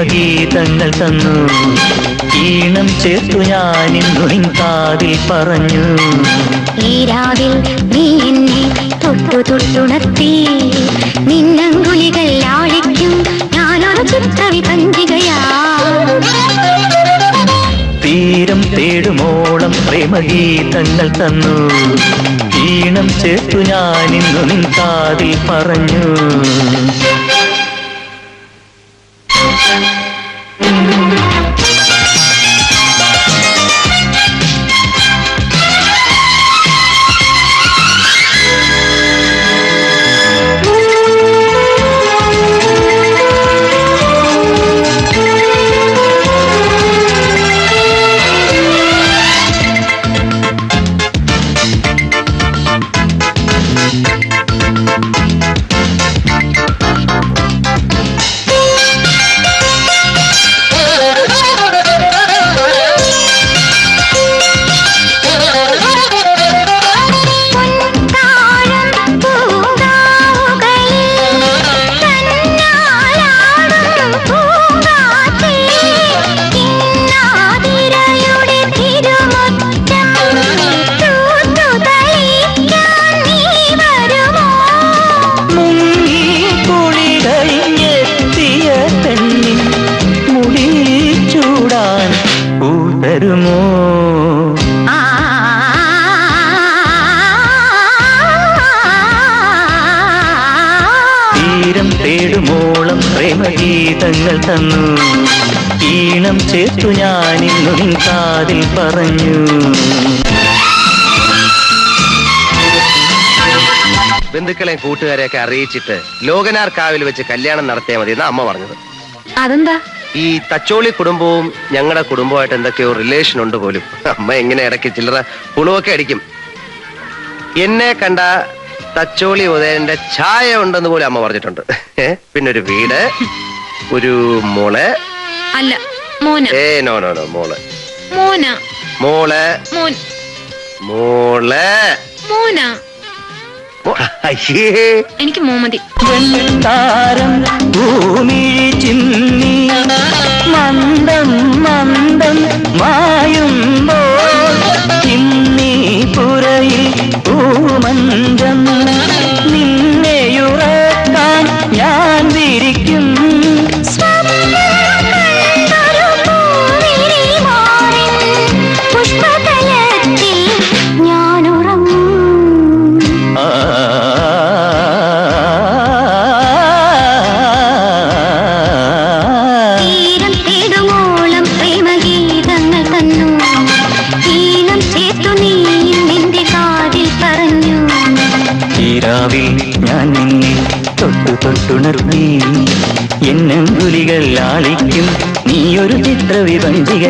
പ്രേമഗീതങ്ങൾ തന്നു. ഈണം ചേർത്തു ഞാനിന്നു നിൻ കാതിൽ പറഞ്ഞു. ഈ രാവിൽ നീ എന്നെ തൊട്ടു തൊട്ടുണർത്തി. നിന്നങ്കുലികൾ ആഴിക്കും ഞാനൊരു ചിത്രവിഭഞ്ജികയാ. തീരം തേടുമോളം പ്രേമഗീതങ്ങൾ തന്നു. ഈണം ചേർത്തു ഞാനിന്നു നിൻ കാതിൽ പറഞ്ഞു. തരുമോ തീരം തേടുമോളം പ്രേമഗീതങ്ങൾ തന്നു. ഈണം ചേർത്തു ഞാനിന്നു നിൻ കാതിൽ പറഞ്ഞു. ബന്ധുക്കളെയും കൂട്ടുകാരെയൊക്കെ അറിയിച്ചിട്ട് ലോകനാർ കാവിൽ വെച്ച് കല്യാണം നടത്തിയാൽ മതി എന്നാ അമ്മ പറഞ്ഞത്. അതെന്താ? ഈ തച്ചോളി കുടുംബവും ഞങ്ങളുടെ കുടുംബമായിട്ട് എന്തൊക്കെയോ റിലേഷൻ ഉണ്ട് പോലും. അമ്മ എങ്ങനെ ഇടയ്ക്ക് ചില്ലറ പുളുവൊക്കെ അടിക്കും. എന്നെ കണ്ട തച്ചോളി ഉദയന്റെ ഛായ ഉണ്ടെന്ന് പോലും അമ്മ പറഞ്ഞിട്ടുണ്ട്. പിന്നെ ഒരു വീട്, ഒരു മോളെ. അല്ല മോന. നോ നോ നോ മോളെ. മോന. മോളെ. മോൻ. മോളെ. മോന. എനിക്ക് മോമതി. താരം ഭൂമിഴി ചിന്നി മന്ദം മന്ദം മായുമ്പോൾ ചിന്നി പുറയിൽ പൂമഞ്ചം നിന്നെയുറക്കാൻ ഞാൻ വിരിക്കും. ഞാൻ നിന്നെ തൊട്ടു തൊട്ടുണർത്തി. എന്നങ്കുലികൾ ആളിക്കും നീയൊരു ചിത്രവിഭഞ്ജിക.